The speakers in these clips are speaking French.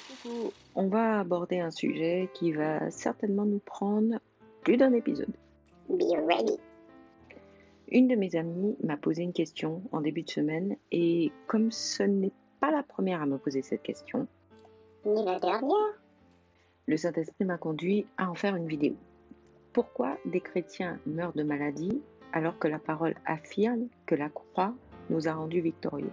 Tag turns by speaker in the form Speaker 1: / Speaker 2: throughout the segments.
Speaker 1: Du coup, on va aborder un sujet qui va certainement nous prendre plus d'un épisode.
Speaker 2: Be ready.
Speaker 1: Une de mes amies m'a posé une question en début de semaine et comme ce n'est pas la première à me poser cette question,
Speaker 2: Ni la dernière.
Speaker 1: le Saint-Esprit m'a conduit à en faire une vidéo. Pourquoi des chrétiens meurent de maladie alors que la parole affirme que la croix nous a rendus victorieux?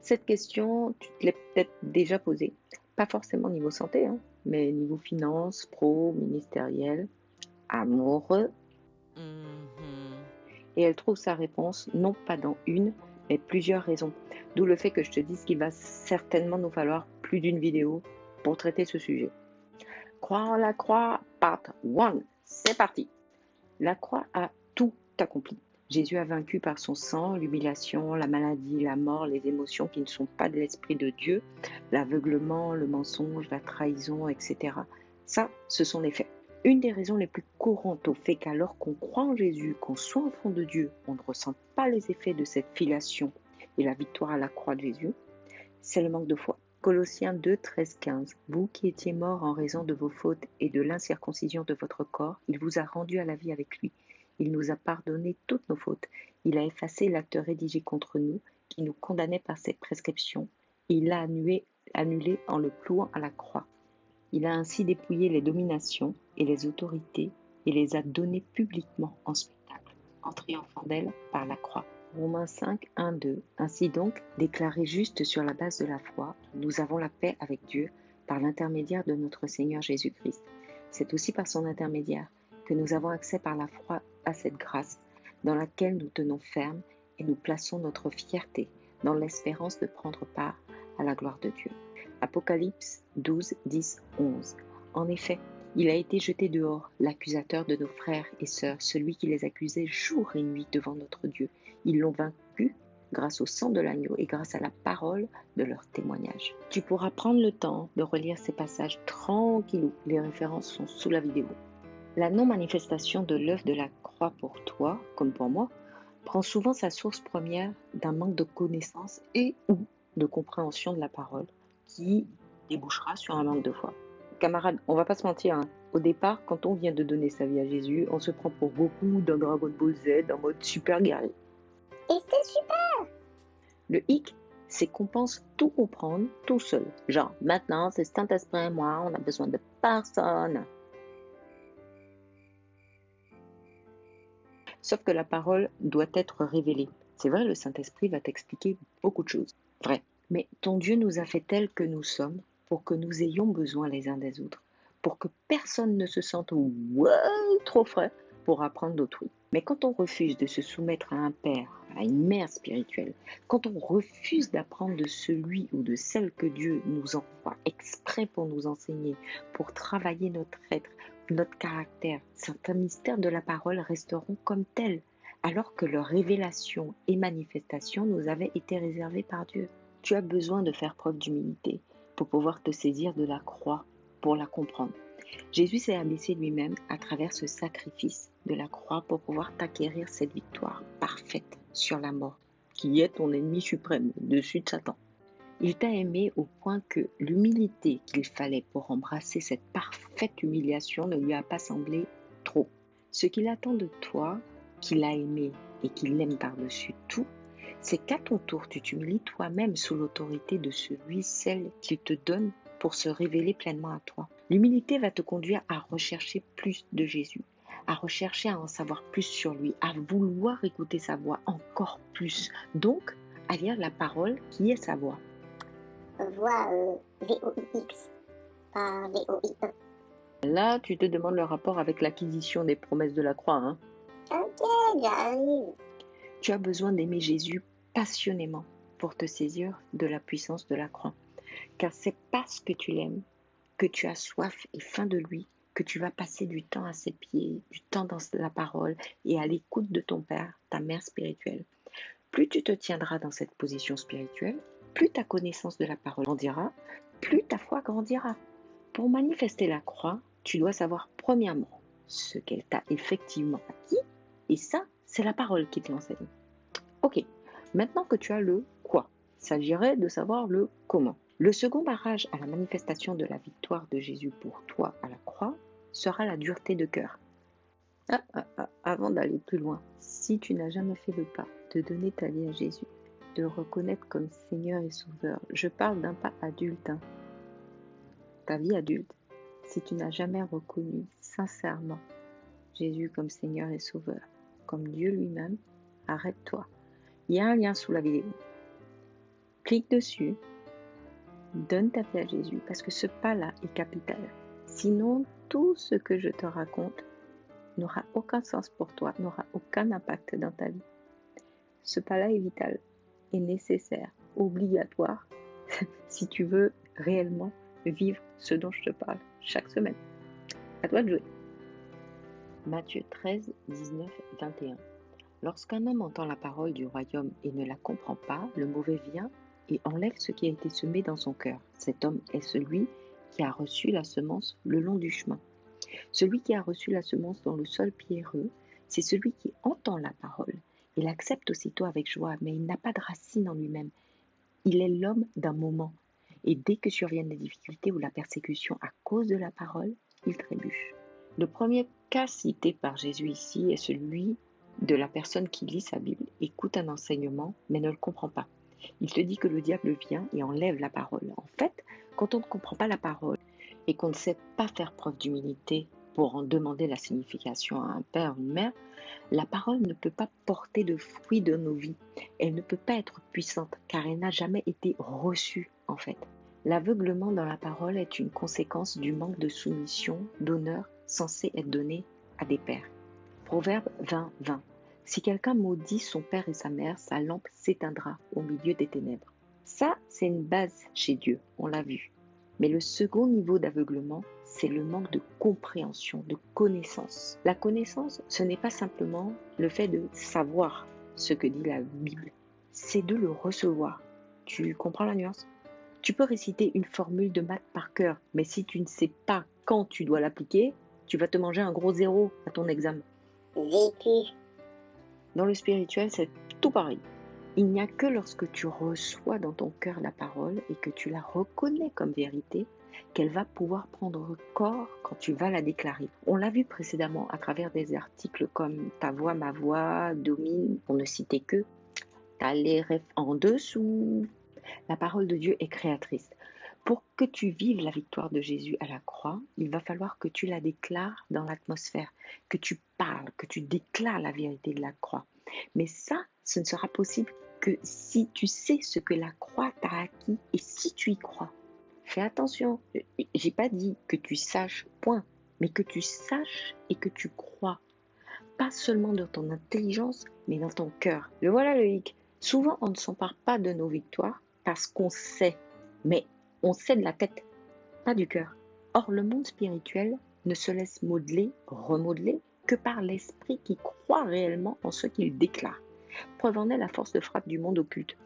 Speaker 1: Cette question, tu te l'es peut-être déjà posée. Pas forcément niveau santé, mais niveau finance, pro, ministériel, amoureux. Et elle trouve sa réponse non pas dans une, mais plusieurs raisons. D'où le fait que je te dise qu'il va certainement nous falloir plus d'une vidéo pour traiter ce sujet. Croire en la croix, part 1. C'est parti. La croix a tout accompli. Jésus a vaincu par son sang l'humiliation, la maladie, la mort, les émotions qui ne sont pas de l'Esprit de Dieu, l'aveuglement, le mensonge, la trahison, etc. Ça, ce sont les faits. Une des raisons les plus courantes au fait qu'alors qu'on croit en Jésus, qu'on soit enfant de Dieu, on ne ressent pas les effets de cette filiation et la victoire à la croix de Jésus, c'est le manque de foi. Colossiens 2, 13, 15. Vous qui étiez morts en raison de vos fautes et de l'incirconcision de votre corps, il vous a rendus à la vie avec lui. Il nous a pardonné toutes nos fautes. Il a effacé l'acte rédigé contre nous, qui nous condamnait par ses prescriptions. Il l'a annulé en le clouant à la croix. Il a ainsi dépouillé les dominations et les autorités et les a données publiquement en spectacle, en triomphant d'elles par la croix. Romains 5, 1, 2. Ainsi donc, déclarés justes sur la base de la foi, nous avons la paix avec Dieu par l'intermédiaire de notre Seigneur Jésus-Christ. C'est aussi par son intermédiaire que nous avons accès par la foi à cette grâce, dans laquelle nous tenons ferme et nous plaçons notre fierté dans l'espérance de prendre part à la gloire de Dieu. Apocalypse 12, 10, 11. En effet, il a été jeté dehors, l'accusateur de nos frères et sœurs, celui qui les accusait jour et nuit devant notre Dieu. Ils l'ont vaincu grâce au sang de l'agneau et grâce à la parole de leur témoignage. Tu pourras prendre le temps de relire ces passages tranquillou. Les références sont sous la vidéo. La non-manifestation de l'œuvre de la croix pour toi, comme pour moi, prend souvent sa source première d'un manque de connaissance et ou de compréhension de la parole qui débouchera sur un manque de foi. Camarades, on va pas se mentir, au départ, quand on vient de donner sa vie à Jésus, on se prend pour Goku dans Dragon Ball Z en mode super guerrier.
Speaker 2: Et c'est super.
Speaker 1: Le hic, c'est qu'on pense tout comprendre tout seul. Genre, maintenant, c'est Saint-Esprit et moi, on a besoin de personne. Sauf que la parole doit être révélée. C'est vrai, le Saint-Esprit va t'expliquer beaucoup de choses. Vrai. Mais ton Dieu nous a fait tels que nous sommes pour que nous ayons besoin les uns des autres. Pour que personne ne se sente trop frais pour apprendre d'autrui. Mais quand on refuse de se soumettre à un père, à une mère spirituelle, quand on refuse d'apprendre de celui ou de celle que Dieu nous envoie exprès pour nous enseigner, pour travailler notre être, notre caractère, certains mystères de la parole resteront comme tels, alors que leur révélation et manifestation nous avaient été réservées par Dieu. Tu as besoin de faire preuve d'humilité pour pouvoir te saisir de la croix, pour la comprendre. Jésus s'est abaissé lui-même à travers ce sacrifice de la croix pour pouvoir t'acquérir cette victoire parfaite sur la mort, qui est ton ennemi suprême, au-dessus de Satan. Il t'a aimé au point que l'humilité qu'il fallait pour embrasser cette parfaite humiliation ne lui a pas semblé trop. Ce qu'il attend de toi, qu'il a aimé et qu'il aime par-dessus tout, c'est qu'à ton tour, tu t'humilies toi-même sous l'autorité de celui, celle qu'il te donne pour se révéler pleinement à toi. L'humilité va te conduire à rechercher plus de Jésus, à rechercher à en savoir plus sur lui, à vouloir écouter sa voix encore plus. Donc, à lire la parole qui est sa voix.
Speaker 2: Voix V-O-I-X, pas V-O-I-E.
Speaker 1: Là, tu te demandes le rapport avec l'acquisition des promesses de la croix.
Speaker 2: Ok, j'arrive.
Speaker 1: Tu as besoin d'aimer Jésus passionnément pour te saisir de la puissance de la croix. Car c'est parce que tu l'aimes, que tu as soif et faim de lui, que tu vas passer du temps à ses pieds, du temps dans la parole et à l'écoute de ton Père, ta mère spirituelle. Plus tu te tiendras dans cette position spirituelle, plus ta connaissance de la parole grandira, plus ta foi grandira. Pour manifester la croix, tu dois savoir premièrement ce qu'elle t'a effectivement acquis, et ça, C'est la parole qui te l'enseigne. Ok, maintenant que tu as le quoi, il s'agirait de savoir le comment. Le second barrage à la manifestation de la victoire de Jésus pour toi à la croix sera la dureté de cœur. Avant d'aller plus loin, si tu n'as jamais fait le pas de donner ta vie à Jésus, de le reconnaître comme Seigneur et Sauveur, je parle d'un pas adulte, ta vie adulte, si tu n'as jamais reconnu sincèrement Jésus comme Seigneur et Sauveur, comme Dieu lui-même, arrête-toi. Il y a un lien sous la vidéo. Clique dessus, donne ta vie à Jésus, parce que ce pas-là est capital. Sinon, tout ce que je te raconte n'aura aucun sens pour toi, n'aura aucun impact dans ta vie. Ce pas-là est vital, est nécessaire, obligatoire, si tu veux réellement vivre ce dont je te parle chaque semaine. À toi de jouer. Matthieu 13, 19, 21. Lorsqu'un homme entend la parole du royaume et ne la comprend pas, le mauvais vient et enlève ce qui a été semé dans son cœur. Cet homme est celui qui a reçu la semence le long du chemin. Celui qui a reçu la semence dans le sol pierreux, c'est celui qui entend la parole. Il accepte aussitôt avec joie, mais il n'a pas de racine en lui-même. Il est l'homme d'un moment. Et dès que surviennent les difficultés ou la persécution à cause de la parole, il trébuche. Le premier cas cité par Jésus ici est celui de la personne qui lit sa Bible, écoute un enseignement, mais ne le comprend pas. Il te dit que le diable vient et enlève la parole. En fait, quand on ne comprend pas la parole et qu'on ne sait pas faire preuve d'humilité pour en demander la signification à un père ou une mère, la parole ne peut pas porter de fruits dans nos vies. Elle ne peut pas être puissante car elle n'a jamais été reçue en fait. L'aveuglement dans la parole est une conséquence du manque de soumission, d'honneur censé être donné à des pères. Proverbe 20, 20. Si quelqu'un maudit son père et sa mère, sa lampe s'éteindra au milieu des ténèbres. Ça, c'est une base chez Dieu, on l'a vu. Mais le second niveau d'aveuglement, c'est le manque de compréhension, de connaissance. La connaissance, ce n'est pas simplement le fait de savoir ce que dit la Bible, c'est de le recevoir. Tu comprends la nuance? Tu peux réciter une formule de maths par cœur, mais si tu ne sais pas quand tu dois l'appliquer, tu vas te manger un gros zéro à ton examen.
Speaker 2: Vécu.
Speaker 1: Dans le spirituel, c'est tout pareil. Il n'y a que lorsque tu reçois dans ton cœur la parole et que tu la reconnais comme vérité qu'elle va pouvoir prendre corps quand tu vas la déclarer. On l'a vu précédemment à travers des articles comme Ta voix, ma voix, Domine, pour ne citer que. T'as les rêves en dessous. La parole de Dieu est créatrice. Pour que tu vives la victoire de Jésus à la croix, il va falloir que tu la déclares dans l'atmosphère, que tu parles, que tu déclares la vérité de la croix. Mais ça, ce ne sera possible que si tu sais ce que la croix t'a acquis et si tu y crois. Fais attention, j'ai pas dit que tu saches, point, mais que tu saches et que tu crois. Pas seulement dans ton intelligence, mais dans ton cœur. Le voilà le hic. Souvent, on ne s'empare pas de nos victoires parce qu'on sait, mais on sait de la tête, pas du cœur. Or, le monde spirituel ne se laisse modeler, remodeler, que par l'esprit qui croit réellement en ce qu'il déclare. Preuve en est la force de frappe du monde occulte.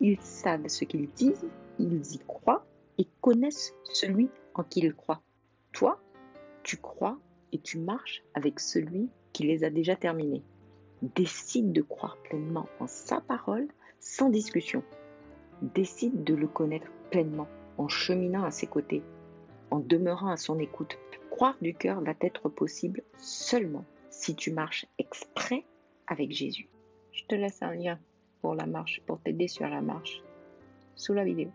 Speaker 1: Ils savent ce qu'ils disent, ils y croient et connaissent celui en qui ils croient. Toi, tu crois et tu marches avec celui qui les a déjà terminés. Décide de croire pleinement en sa parole sans discussion. Décide de le connaître pleinement en cheminant à ses côtés, en demeurant à son écoute. Croire du cœur va être possible seulement si tu marches exprès avec Jésus. Je te laisse un lien pour la marche, pour t'aider sur la marche, sous la vidéo.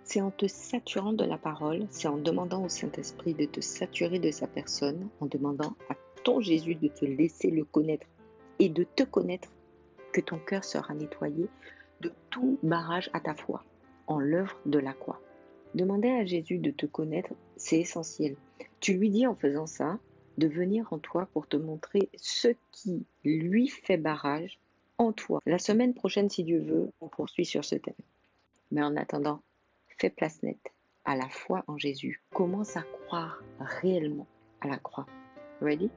Speaker 1: C'est en te saturant de la parole, c'est en demandant au Saint-Esprit de te saturer de sa personne, en demandant à ton Jésus de te laisser le connaître et de te connaître, que ton cœur sera nettoyé de tout barrage à ta foi, en l'œuvre de la croix. Demander à Jésus de te connaître, c'est essentiel. Tu lui dis en faisant ça, de venir en toi pour te montrer ce qui lui fait barrage en toi. La semaine prochaine, si Dieu veut, on poursuit sur ce thème. Mais en attendant, fais place nette à la foi en Jésus. Commence à croire réellement à la croix. Ready?